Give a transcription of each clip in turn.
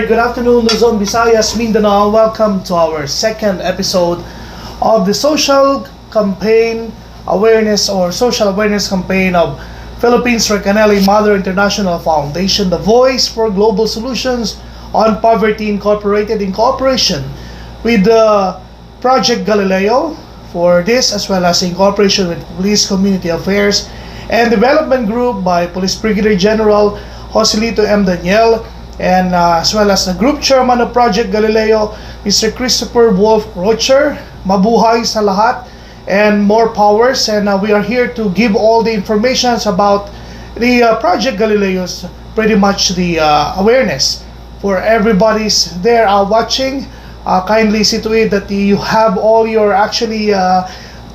good afternoon, Luzon, Visayas, Mindanao. Welcome to our second episode of the social campaign awareness or social awareness campaign of Philippines Recanelli Mother International Foundation, the Voice for Global Solutions on Poverty Incorporated, in cooperation with the Project Galileo for this, as well as in cooperation with Police Community Affairs and Development Group by Police Brigadier General Joselito M. Daniel, and as well as the Group Chairman of Project Galileo, Mr. Christopher Wolf Crutcher. Mabuhay sa lahat and more powers. And we are here to give all the informations about the Project Galileo's pretty much the awareness for everybody's there watching. Kindly see to it that you have all your actually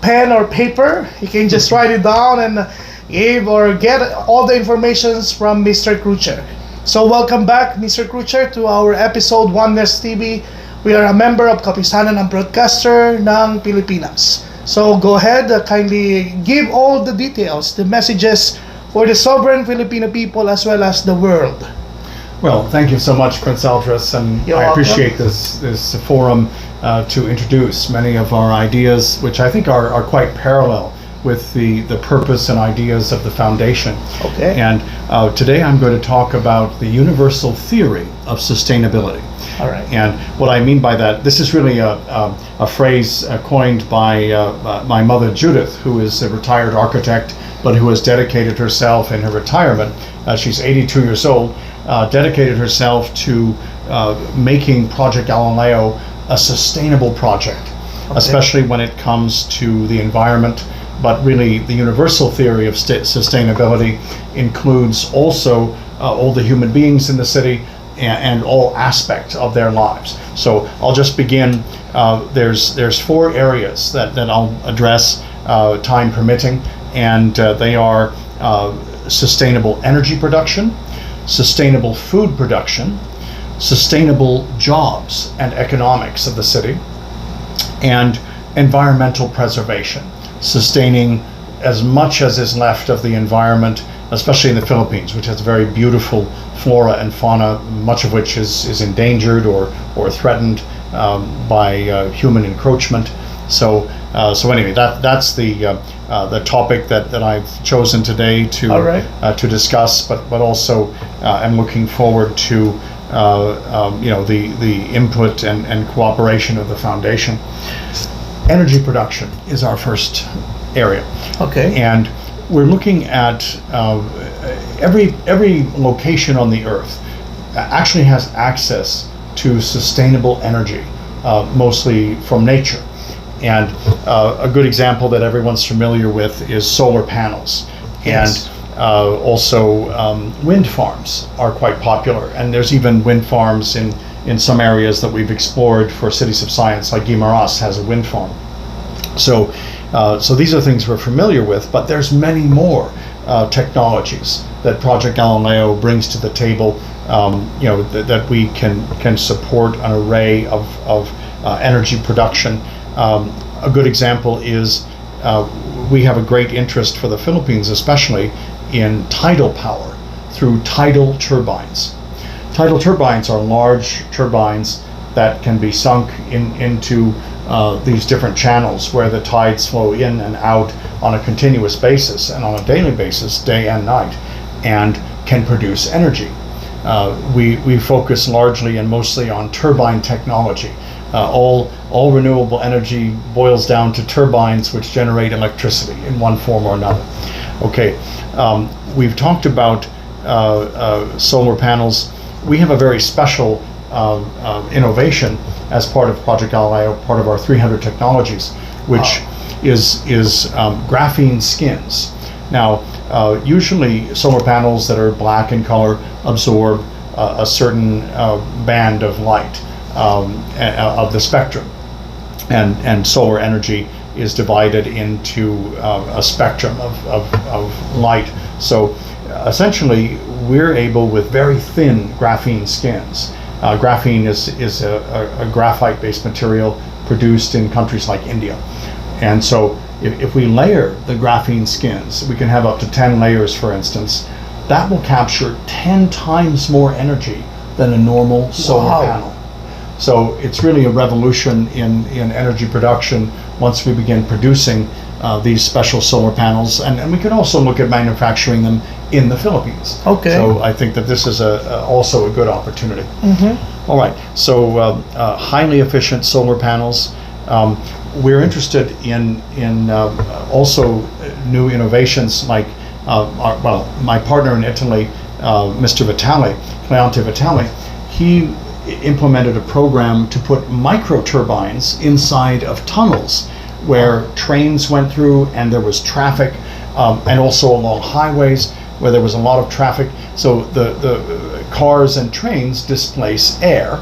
pen or paper. You can just write it down and give or get all the informations from Mr. Crutcher. So welcome back, Mr. Crutcher, to our episode Oneness TV. We are a member of Kapisanan ng Broadcaster ng Pilipinas. So go ahead, kindly give all the details, the messages for the sovereign Filipino people as well as the world. Well, thank you so much, Prince Altres, and You're I welcome. appreciate this forum to introduce many of our ideas, which I think are quite parallel with the purpose and ideas of the foundation. Okay. And today I'm going to talk about the universal theory of sustainability. All right. And what I mean by that, this is really a phrase coined by my mother Judith, who is a retired architect, but who has dedicated herself in her retirement, she's 82 years old, dedicated herself to making Project Galileo a sustainable project, especially when it comes to the environment. But really, the universal theory of sustainability includes also all the human beings in the city and all aspects of their lives. So I'll just begin. There's four areas that I'll address, time permitting, and they are sustainable energy production, sustainable food production, sustainable jobs and economics of the city, and environmental preservation, sustaining as much as is left of the environment, especially in the Philippines, which has very beautiful flora and fauna, much of which is endangered or threatened by human encroachment. So anyway, that's the topic that I've chosen today to discuss, but also I'm looking forward to the input and cooperation of the foundation. Energy production is our first area. Okay. And we're looking at every location on the earth actually has access to sustainable energy, mostly from nature. And a good example that everyone's familiar with is solar panels. Yes. And also wind farms are quite popular. And there's even wind farms in some areas that we've explored for cities of science, like Guimaras has a wind farm. So these are things we're familiar with, but there's many more technologies that Project Galileo brings to the table, that we can support an array of energy production. A good example is we have a great interest for the Philippines, especially in tidal power through tidal turbines. Tidal turbines are large turbines that can be sunk into these different channels where the tides flow in and out on a continuous basis and on a daily basis, day and night, and can produce energy. We focus largely and mostly on turbine technology. All renewable energy boils down to turbines which generate electricity in one form or another. Okay, we've talked about solar panels. We have a very special innovation as part of Project Galileo, part of our 300 technologies, which is graphene skins. Now, usually solar panels that are black in color absorb a certain band of light of the spectrum, and solar energy is divided into a spectrum of light. So essentially, we're able, with very thin graphene skins. Graphene is a graphite-based material produced in countries like India. And so if we layer the graphene skins, we can have up to 10 layers, for instance, that will capture 10 times more energy than a normal solar Wow. panel. So it's really a revolution in energy production once we begin producing these special solar panels, and we can also look at manufacturing them in the Philippines. Okay. So I think that this is also a good opportunity. All right. So highly efficient solar panels. We're interested in also new innovations like my partner in Italy, Mr. Vitale, Cleante Vitale, he implemented a program to put micro turbines inside of tunnels where trains went through and there was traffic, and also along highways where there was a lot of traffic. So the cars and trains displace air,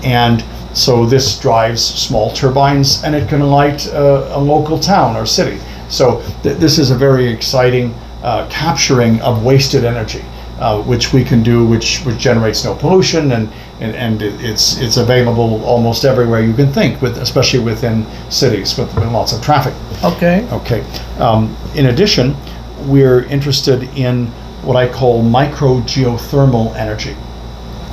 and so this drives small turbines, and it can light a local town or city. So this is a very exciting capturing of wasted energy, which we can do, which generates no pollution, and it's available almost everywhere you can think, especially within cities with lots of traffic. Okay. Okay. In addition, we're interested in what I call micro geothermal energy,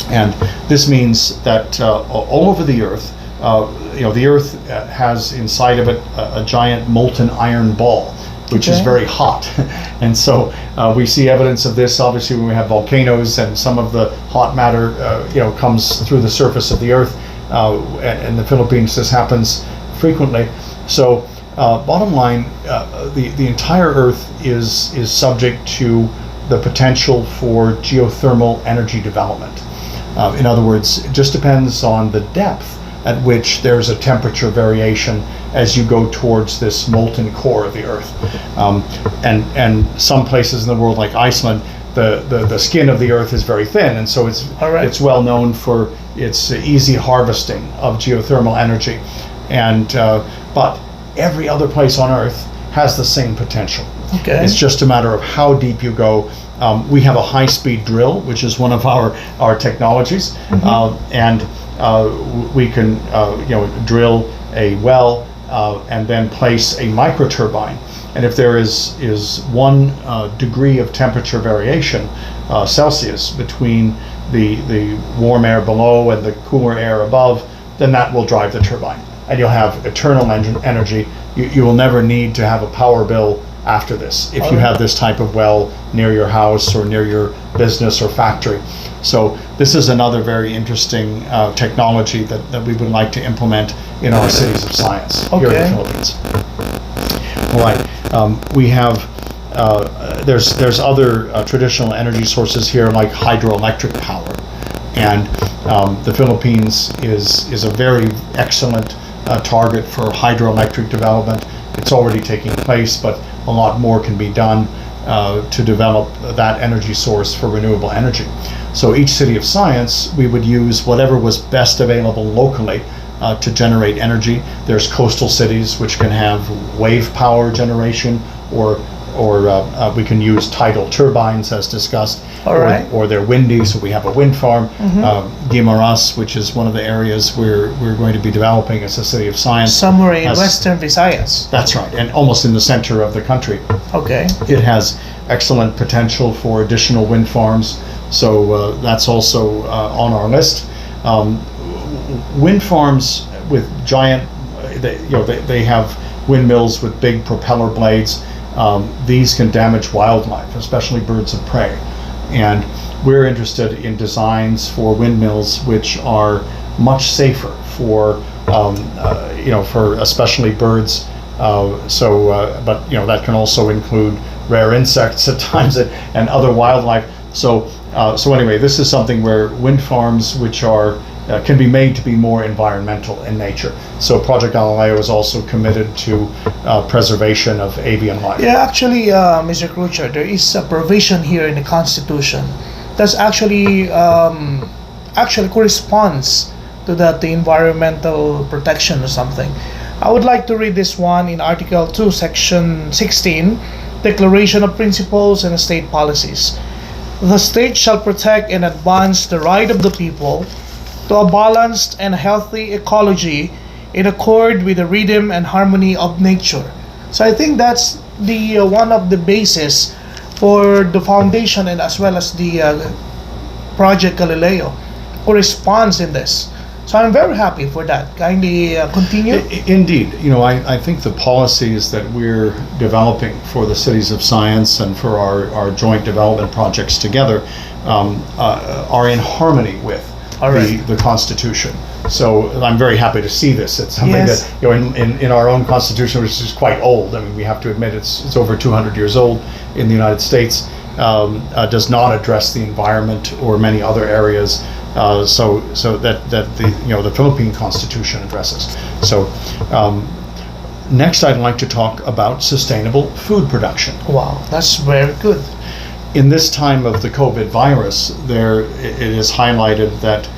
and this means that all over the Earth, the Earth has inside of it a giant molten iron ball, which is very hot. And so we see evidence of this obviously when we have volcanoes, and some of the hot matter comes through the surface of the Earth. In the Philippines this happens frequently. So bottom line, the entire Earth is subject to the potential for geothermal energy development. In other words, it just depends on the depth at which there's a temperature variation as you go towards this molten core of the Earth. And some places in the world, like Iceland, the skin of the Earth is very thin, and so it's well known for its easy harvesting of geothermal energy. And but every other place on Earth has the same potential. Okay. It's just a matter of how deep you go. We have a high-speed drill, which is one of our technologies, and we can drill a well and then place a micro turbine. And if there is 1 degree of temperature variation Celsius between the warm air below and the cooler air above, then that will drive the turbine, and you'll have eternal energy. You will never need to have a power bill after this if you have this type of well near your house or near your business or factory. So this is another very interesting technology that we would like to implement in our cities of science here in the Philippines. All right, we have there's other traditional energy sources here like hydroelectric power, and the Philippines is a very excellent target for hydroelectric development. It's already taking place, but a lot more can be done to develop that energy source for renewable energy. So each city of science, we would use whatever was best available locally to generate energy. There's coastal cities which can have wave power generation, or we can use tidal turbines as discussed, or they're windy, so we have a wind farm. Guimaras, which is one of the areas we're going to be developing as a city of science. Somewhere in Western Visayas. That's right, and almost in the center of the country. Okay. It has excellent potential for additional wind farms, so that's also on our list. Wind farms with giant, they have windmills with big propeller blades. These can damage wildlife, especially birds of prey. And we're interested in designs for windmills which are much safer for especially birds. But that can also include rare insects at times and other wildlife. So anyway, this is something where wind farms which are can be made to be more environmental in nature. So Project Galileo is also committed to preservation of avian life. Yeah, actually, Mr. Crutcher, there is a provision here in the Constitution that's actually corresponds to the environmental protection or something. I would like to read this one in Article 2, Section 16, Declaration of Principles and State Policies. The state shall protect and advance the right of the people to a balanced and healthy ecology in accord with the rhythm and harmony of nature. So I think that's the one of the basis for the foundation and as well as the Project Galileo. corresponds in this. So I'm very happy for that. Kindly continue. Indeed. I think the policies that we're developing for the cities of science and for our joint development projects together are in harmony with the Constitution. So I'm very happy to see this. It's something that in our own Constitution, which is quite old. I mean, we have to admit it's over 200 years old in the United States. Does not address the environment or many other areas. So that the Philippine Constitution addresses. So next, I'd like to talk about sustainable food production. Wow, that's very good. In this time of the COVID virus, it is highlighted that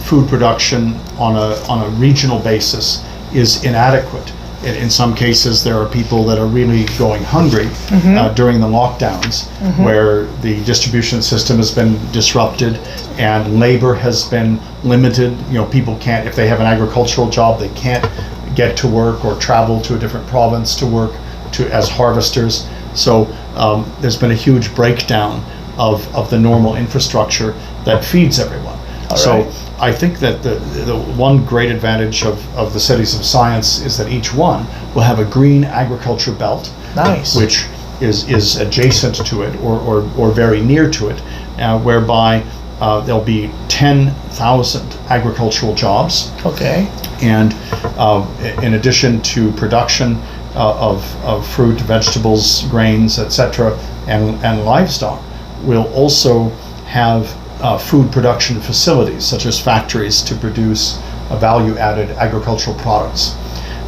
food production on a regional basis is inadequate. In some cases, there are people that are really going hungry during the lockdowns, where the distribution system has been disrupted and labor has been limited. People can't, if they have an agricultural job, they can't get to work or travel to a different province to work as harvesters. So there's been a huge breakdown of the normal infrastructure that feeds everyone. So I think that the one great advantage of the cities of science is that each one will have a green agriculture belt, which is adjacent to it or very near to it, whereby there'll be 10,000 agricultural jobs. Okay. And in addition to production of fruit, vegetables, grains, etc., and livestock, we'll also have food production facilities, such as factories, to produce value-added agricultural products.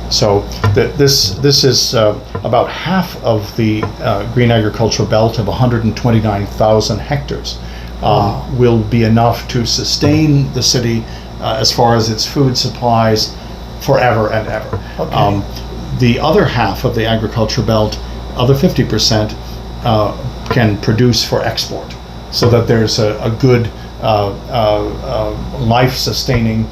So this is about half of the green agricultural belt of 129,000 hectares will be enough to sustain the city as far as its food supplies forever and ever. Okay. The other half of the agriculture belt, other 50%, can produce for export, so that there's a good life-sustaining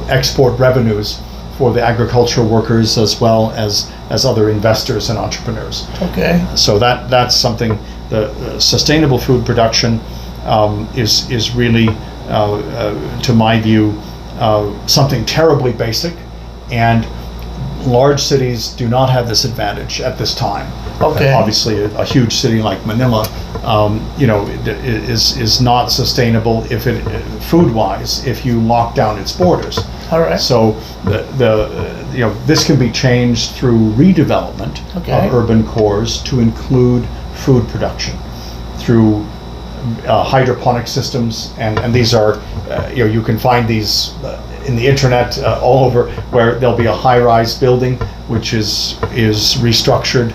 export revenues for the agricultural workers as well as other investors and entrepreneurs. Okay. So that's something. The sustainable food production is really, to my view, something terribly basic, and large cities do not have this advantage at this time. Okay. Obviously, a huge city like Manila, is not sustainable food-wise if you lock down its borders. All right. So this can be changed through redevelopment of urban cores to include food production through hydroponic systems, and these are you can find these in the internet all over, where there'll be a high-rise building which is restructured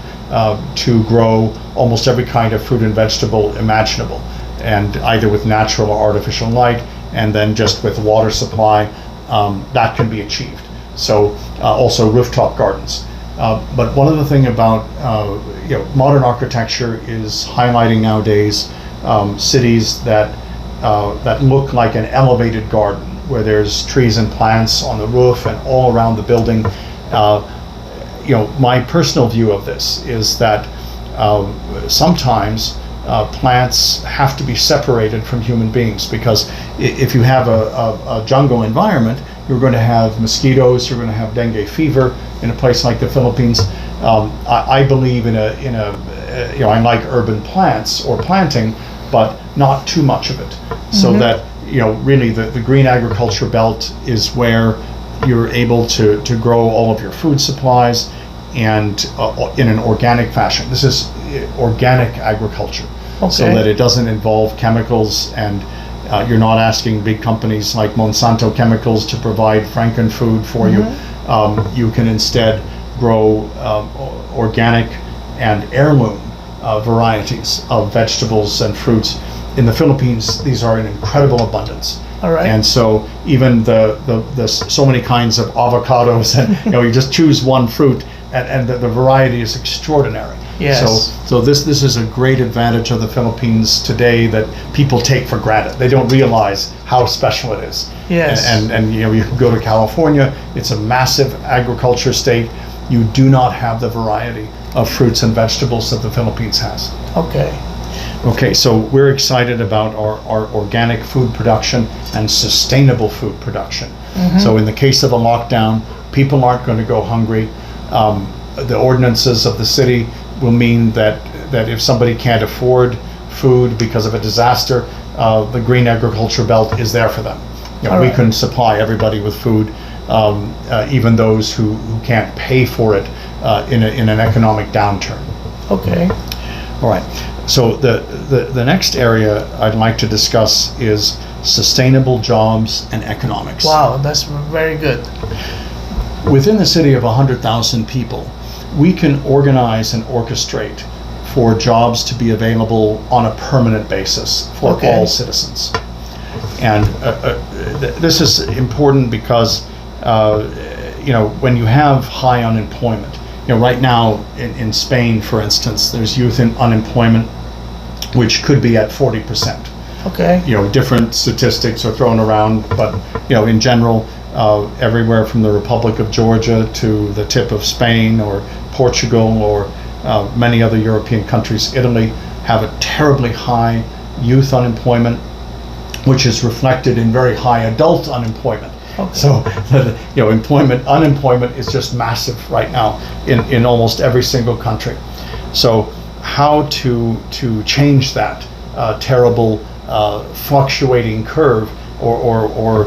to grow almost every kind of fruit and vegetable imaginable, and either with natural or artificial light, and then just with water supply, that can be achieved. So also rooftop gardens. But one of the things about modern architecture is highlighting nowadays cities that look like an elevated garden, where there's trees and plants on the roof and all around the building. My personal view of this is that sometimes plants have to be separated from human beings, because if you have a jungle environment, you're going to have mosquitoes, you're going to have dengue fever in a place like the Philippines. I believe I like urban plants or planting, but not too much of it, so that really the green agriculture belt is where you're able to grow all of your food supplies, and in an organic fashion. This is organic agriculture, so that it doesn't involve chemicals, and you're not asking big companies like Monsanto Chemicals to provide frankenfood for you. You can instead grow organic and heirloom varieties of vegetables and fruits. In the Philippines, these are in incredible abundance. All right. And so even the so many kinds of avocados, and you just choose one fruit, and the variety is extraordinary. Yes. So this is a great advantage of the Philippines today that people take for granted. They don't realize how special it is. Yes. And you can go to California. It's a massive agriculture state. You do not have the variety of fruits and vegetables that the Philippines has. Okay. Okay, so we're excited about our organic food production and sustainable food production. So in the case of a lockdown, people aren't going to go hungry. The ordinances of the city will mean that if somebody can't afford food because of a disaster, the green agriculture belt is there for them. We can supply everybody with food, even those who can't pay for it in an economic downturn. Okay. All right. So the next area I'd like to discuss is sustainable jobs and economics. Wow, that's very good. Within the city of 100,000 people, we can organize and orchestrate for jobs to be available on a permanent basis for all citizens. And this is important because when you have high unemployment, right now in Spain, for instance, there's youth unemployment, which could be at 40%. Okay. Different statistics are thrown around, but in general, everywhere from the Republic of Georgia to the tip of Spain or Portugal or many other European countries, Italy, have a terribly high youth unemployment, which is reflected in very high adult unemployment. Okay. So, unemployment is just massive right now in almost every single country. So, how to change that terrible fluctuating curve or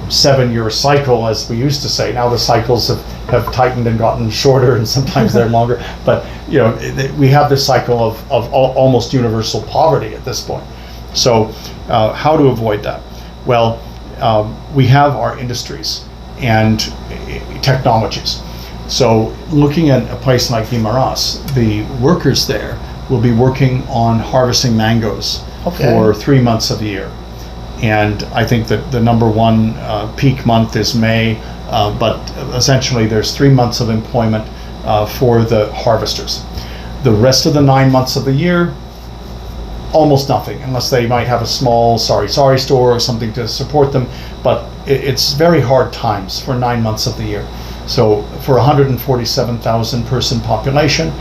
7-year cycle, as we used to say. Now the cycles have tightened and gotten shorter, and sometimes they're longer. But we have this cycle of almost universal poverty at this point. So how to avoid that? Well, we have our industries and technologies. So looking at a place like Guimaras, the workers there will be working on harvesting mangoes for 3 months of the year. And I think that the number one peak month is May, but essentially there's 3 months of employment for the harvesters. The rest of the 9 months of the year, almost nothing, unless they might have a small sari store or something to support them, but it's very hard times for 9 months of the year. So for 147,000 person population,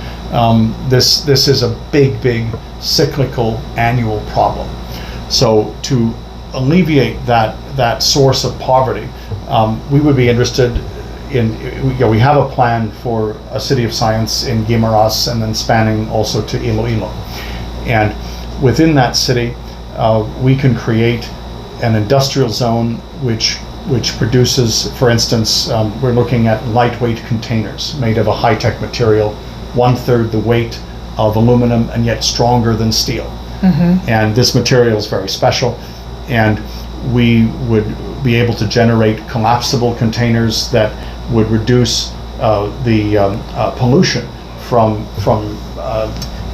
this is a big cyclical annual problem. So to alleviate that source of poverty, we would be interested in, we have a plan for a city of science in Guimaras and then spanning also to Iloilo. And within that city, we can create an industrial zone which produces, for instance, we're looking at lightweight containers made of a high-tech material, 1/3 the weight of aluminum and yet stronger than steel. And this material is very special, and we would be able to generate collapsible containers that would reduce the pollution from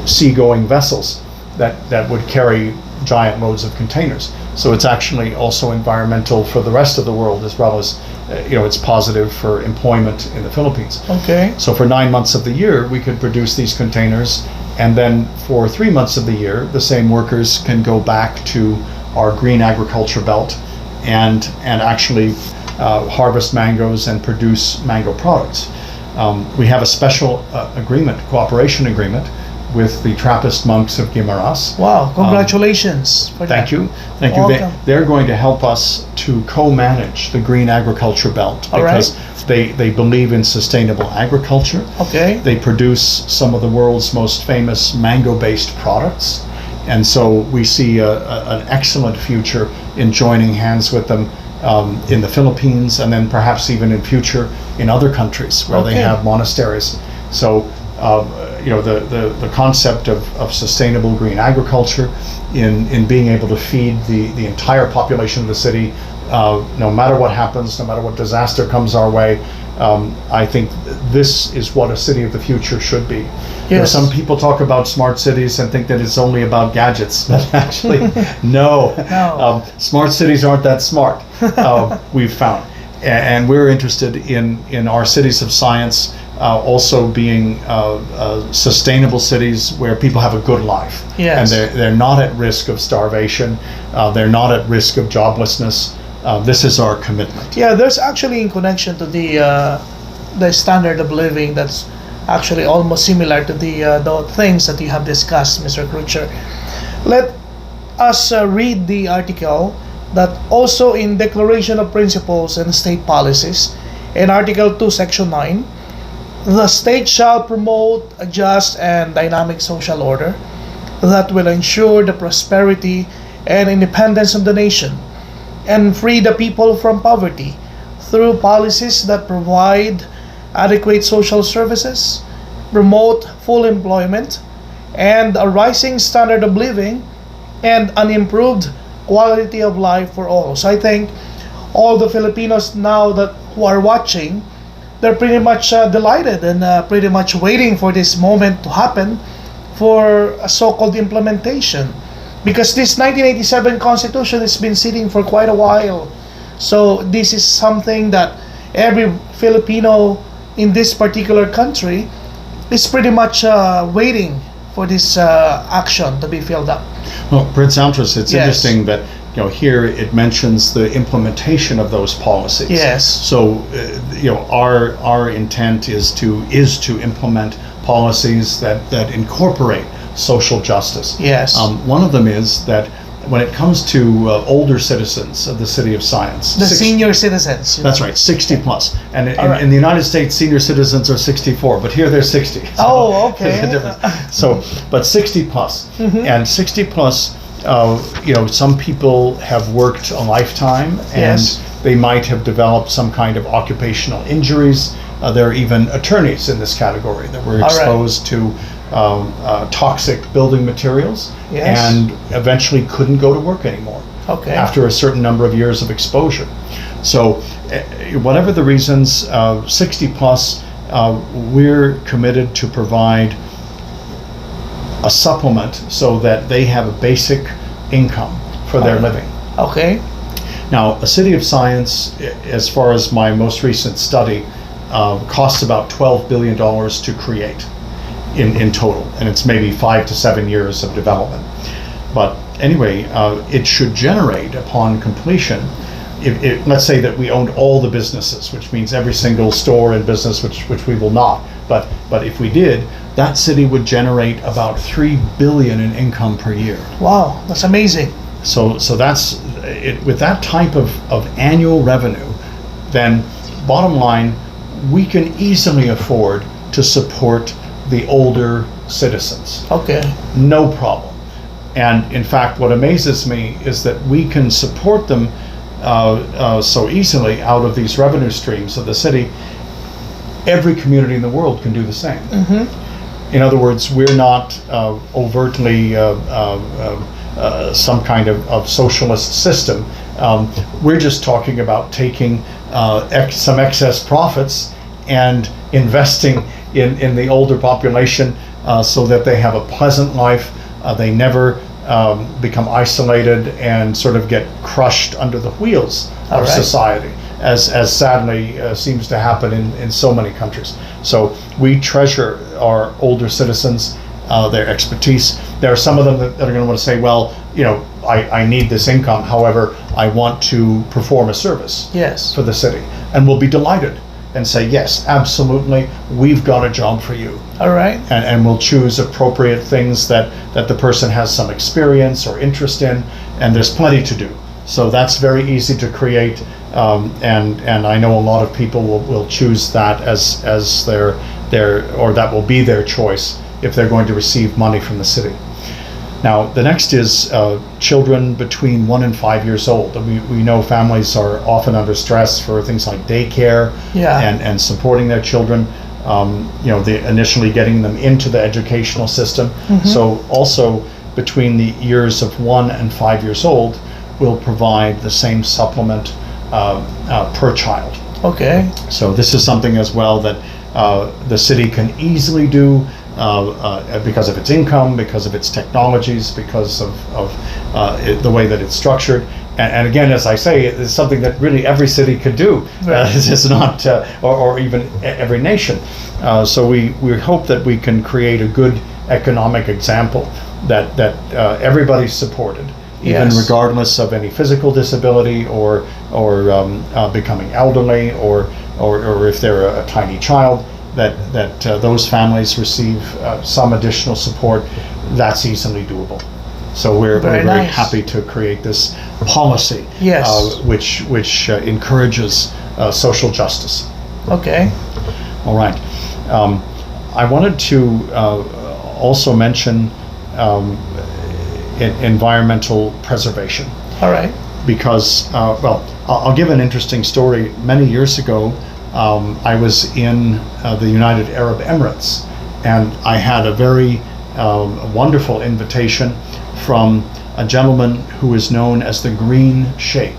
seagoing vessels that would carry giant loads of containers. So it's actually also environmental for the rest of the world, as well as it's positive for employment in the Philippines. Okay. So for 9 months of the year, we could produce these containers, and then for 3 months of the year, the same workers can go back to our green agriculture belt and actually harvest mangoes and produce mango products. We have a special cooperation agreement with the Trappist monks of Guimaras. Wow, congratulations for that. Thank you. They're going to help us to co-manage the green agriculture belt because they believe in sustainable agriculture. Okay. They produce some of the world's most famous mango-based products. And so we see an excellent future in joining hands with them in the Philippines, and then perhaps even in future in other countries where they have monasteries. So the concept of sustainable green agriculture in being able to feed the entire population of the city, no matter what happens, no matter what disaster comes our way. I think this is what a city of the future should be. Yes. Some people talk about smart cities and think that it's only about gadgets, but actually, no. Smart cities aren't that smart, we've found. And we're interested in our cities of science also being sustainable cities where people have a good life. Yes. And they're not at risk of starvation, they're not at risk of joblessness. This is our commitment. Yeah, there's actually in connection to the standard of living that's actually almost similar to the things that you have discussed, Mr. Crutcher. Let us read the article that also in Declaration of Principles and State Policies, in Article 2, Section 9, the state shall promote a just and dynamic social order that will ensure the prosperity and independence of the nation and free the people from poverty through policies that provide adequate social services, promote full employment, and a rising standard of living and an improved quality of life for all. So I think all the Filipinos now that who are watching, they're pretty much delighted and pretty much waiting for this moment to happen for a so-called implementation, because this 1987 Constitution has been sitting for quite a while. So this is something that every Filipino in this particular country is pretty much waiting for this action to be filled up. Well, Prince Altres, it's Yes. interesting that here it mentions the implementation of those policies. Yes. So our intent is to implement policies that incorporate social justice. Yes. One of them is that when it comes to older citizens of the City of Science, The senior citizens. that's right, 60 plus, and All right. in the United States, senior citizens are 64, but here they're 60. So Oh, okay. there's a difference. So, but 60 plus, and 60 plus. Some people have worked a lifetime, and Yes. they might have developed some kind of occupational injuries. There are even attorneys in this category that were All right. exposed to toxic building materials Yes. and eventually couldn't go to work anymore Okay. after a certain number of years of exposure. So, whatever the reasons, 60 plus, we're committed to provide a supplement so that they have a basic income for their living. Okay. Now, a City of Science, as far as my most recent study, costs about $12 billion to create in total, and it's maybe 5 to 7 years of development. But anyway, it should generate upon completion. Let's say that we owned all the businesses, which means every single store and business, which we will not. But if we did, that city would generate about $3 billion in income per year. Wow, that's amazing. So that's it. With that type of annual revenue, then bottom line, we can easily afford to support the older citizens. Okay. No problem. And in fact, what amazes me is that we can support them so easily out of these revenue streams of the city. Every community in the world can do the same. In other words, we're not overtly some kind of socialist system. We're just talking about taking some excess profits and investing in the older population so that they have a pleasant life. They never become isolated and sort of get crushed under the wheels All of right. society, as sadly seems to happen in so many countries. So we treasure our older citizens, their expertise. There are some of them that are going to want to say, well, I need this income. However, I want to perform a service Yes. for the city. And we'll be delighted and say, yes, absolutely, we've got a job for you. All right. And we'll choose appropriate things that the person has some experience or interest in, and there's plenty to do. So that's very easy to create, and I know a lot of people will choose that as their or that will be their choice if they're going to receive money from the city. Now, the next is children between 1 and 5 years old. We know families are often under stress for things like daycare Yeah. and supporting their children. Initially getting them into the educational system. So also between the years of 1 and 5 years old, we'll provide the same supplement per child. Okay. So this is something as well that the city can easily do because of its income, because of its technologies, because of the way that it's structured. And again, as I say, it's something that really every city could do. Right. It's not, or even every nation. So we hope that we can create a good economic example that everybody's supported, even Yes. regardless of any physical disability or becoming elderly or if they're a tiny child. That those families receive some additional support. That's easily doable. So we're Very very nice. happy to create this policy, Yes. which encourages social justice. Okay. All right. I wanted to also mention environmental preservation. All right. Because, well, I'll give an interesting story. Many years ago, I was in the United Arab Emirates, and I had a very wonderful invitation from a gentleman who is known as the Green Sheikh,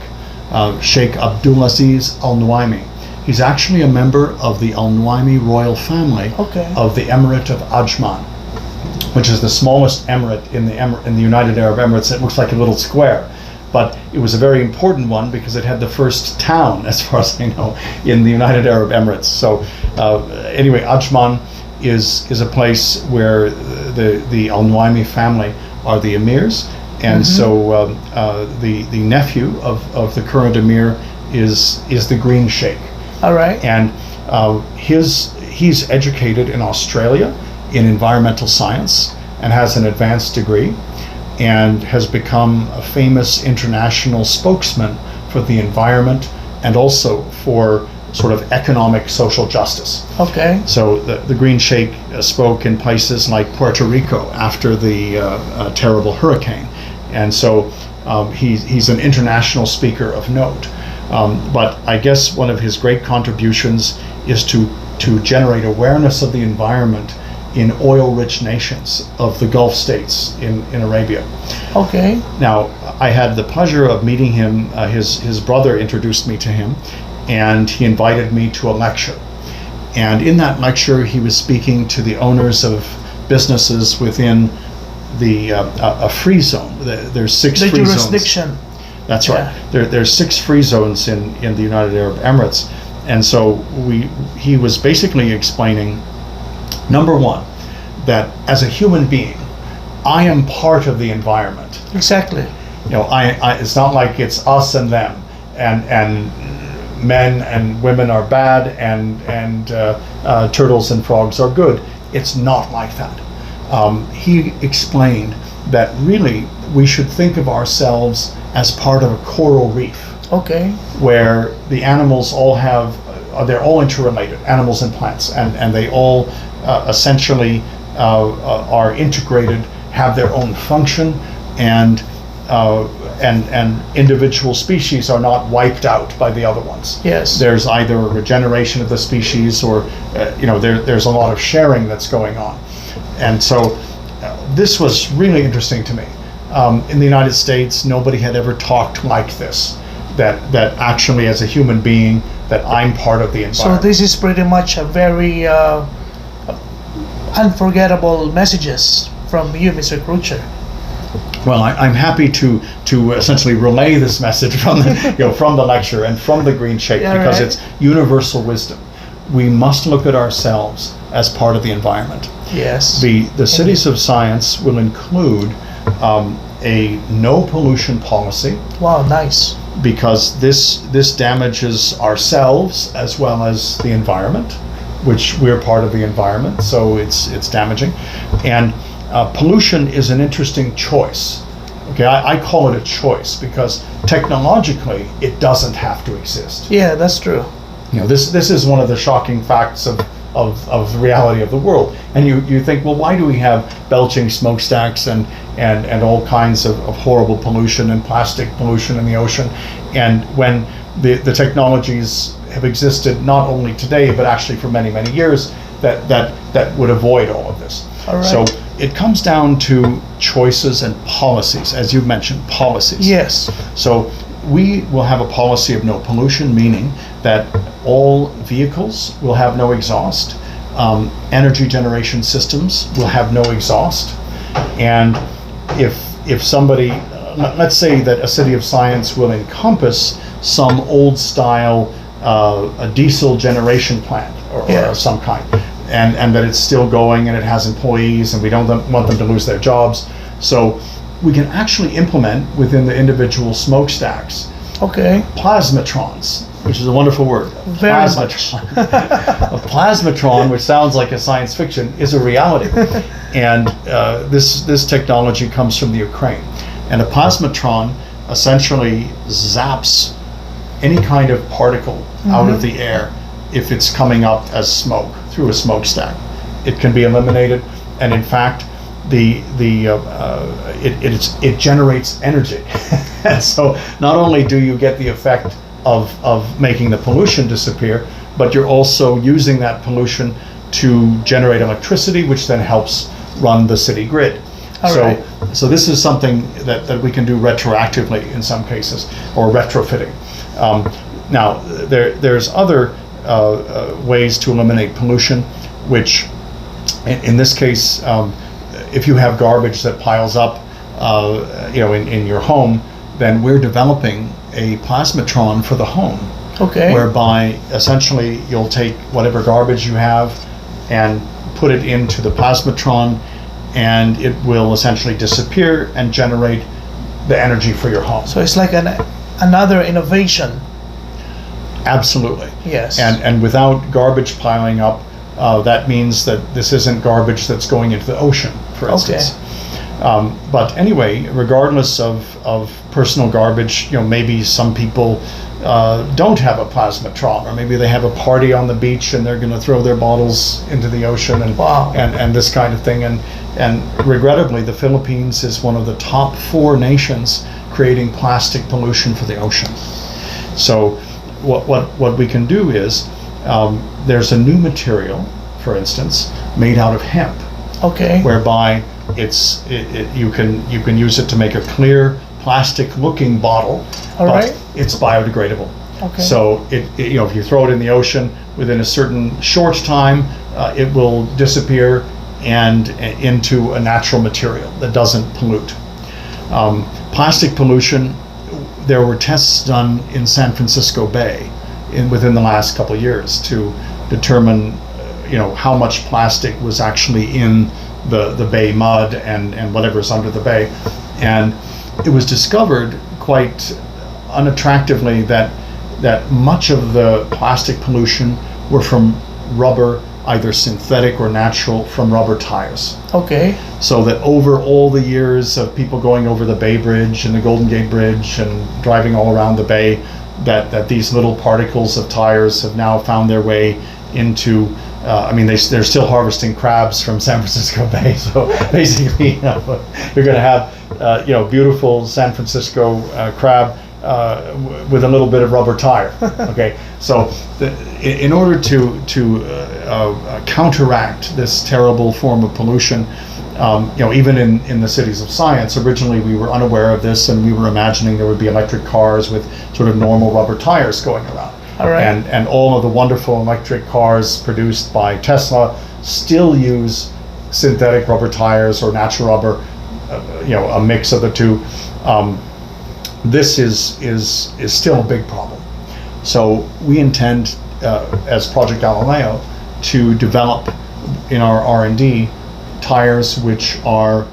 Sheikh Abdulaziz Al Nuaimi. He's actually a member of the Al Nuaimi royal family Okay. of the Emirate of Ajman, which is the smallest emirate in the United Arab Emirates. It looks like a little square, but it was a very important one because it had the first town, as far as I know, in the United Arab Emirates. So anyway, Ajman is a place where the Al Nuaimi family are the emirs, and so the nephew of the current emir is the Green Sheikh. All right. And he's educated in Australia in environmental science and has an advanced degree, and has become a famous international spokesman for the environment and also for sort of economic social justice. Okay. So the Green Sheikh spoke in places like Puerto Rico after the terrible hurricane, and so he's an international speaker of note. But I guess one of his great contributions is to generate awareness of the environment in oil-rich nations of the Gulf states in Arabia. Okay. Now, I had the pleasure of meeting him. His brother introduced me to him, and he invited me to a lecture. And in that lecture, he was speaking to the owners of businesses within the a free zone. There's six The free zones. jurisdiction. That's right. There's 6 free zones in the United Arab Emirates, and so he was basically explaining, number one, that as a human being, I am part of the environment. Exactly. You know, it's not like it's us and them, and men and women are bad, and turtles and frogs are good. It's not like that. He explained that really we should think of ourselves as part of a coral reef, Okay. where the animals all have, they're all interrelated, animals and plants, and they all essentially are integrated, have their own function, and individual species are not wiped out by the other ones. Yes. There's either a regeneration of the species, or there's a lot of sharing that's going on, and so this was really interesting to me. In the United States, nobody had ever talked like this, that actually as a human being, that I'm part of the So environment. this is pretty much a very unforgettable messages from you, Mr. Crutcher. Well, I'm happy to essentially relay this message from the, from the lecture and from the Green Sheikh, Yeah, because right. it's universal wisdom. We must look at ourselves as part of the environment. Yes. The cities of science will include a no pollution policy, Wow, nice. because this damages ourselves as well as the environment, which we're part of the environment, so it's damaging. And pollution is an interesting choice. Okay, I call it a choice because technologically it doesn't have to exist. Yeah, that's true. This is one of the shocking facts of the reality of the world. And you think, well, why do we have belching smokestacks and all kinds of horrible pollution and plastic pollution in the ocean? And when the technologies have existed not only today, but actually for many, many years, that would avoid all of this. All right. So it comes down to choices and policies, as you mentioned, policies. Yes. So we will have a policy of no pollution, meaning that all vehicles will have no exhaust. Energy generation systems will have no exhaust. And if somebody, let's say that a city of science will encompass some old style a diesel generation plant or Yeah. of some kind, and that it's still going and it has employees and we don't want them to lose their jobs. So we can actually implement within the individual smokestacks Okay. plasmatrons, which is a wonderful word. Very Plasmatron. A plasmatron, which sounds like a science fiction, is a reality. And this technology comes from the Ukraine. And a plasmatron essentially zaps any kind of particle out of the air if it's coming up as smoke through a smokestack. It can be eliminated, and in fact, it generates energy. And so not only do you get the effect of making the pollution disappear, but you're also using that pollution to generate electricity, which then helps run the city grid. So this is something that we can do retroactively in some cases, or retrofitting. Now, there's other ways to eliminate pollution, which in this case, if you have garbage that piles up in your home, then we're developing a plasmatron for the home. Okay. Whereby essentially you'll take whatever garbage you have and put it into the plasmatron, and it will essentially disappear and generate the energy for your home. So it's like another innovation. Absolutely. Yes. And without garbage piling up, that means that this isn't garbage that's going into the ocean, for instance. But anyway, regardless of personal garbage, maybe some people don't have a plasmatron, or maybe they have a party on the beach and they're going to throw their bottles into the ocean and this kind of thing. And regrettably, the Philippines is one of the top 4 nations creating plastic pollution for the ocean. So what we can do is there's a new material, for instance, made out of hemp. Okay. Whereby you can use it to make a clear plastic-looking bottle, but it's biodegradable. Okay. So if you throw it in the ocean, within a certain short time, it will disappear and into a natural material that doesn't pollute. Plastic pollution. There were tests done in San Francisco Bay within the last couple of years to determine, how much plastic was actually in the bay mud and whatever's under the bay. And it was discovered quite unattractively that much of the plastic pollution were from rubber, either synthetic or natural, from rubber tires. Okay. So that over all the years of people going over the Bay Bridge and the Golden Gate Bridge and driving all around the bay, that these little particles of tires have now found their way into, they're still harvesting crabs from San Francisco Bay. So basically, you're going to have, beautiful San Francisco crab with a little bit of rubber tire. Okay, so in order to counteract this terrible form of pollution, even in the cities of science, originally we were unaware of this, and we were imagining there would be electric cars with sort of normal rubber tires going around. All right. And all of the wonderful electric cars produced by Tesla still use synthetic rubber tires or natural rubber, a mix of the two. This is still a big problem. So we intend, as Project Galileo, to develop in our R&D tires which are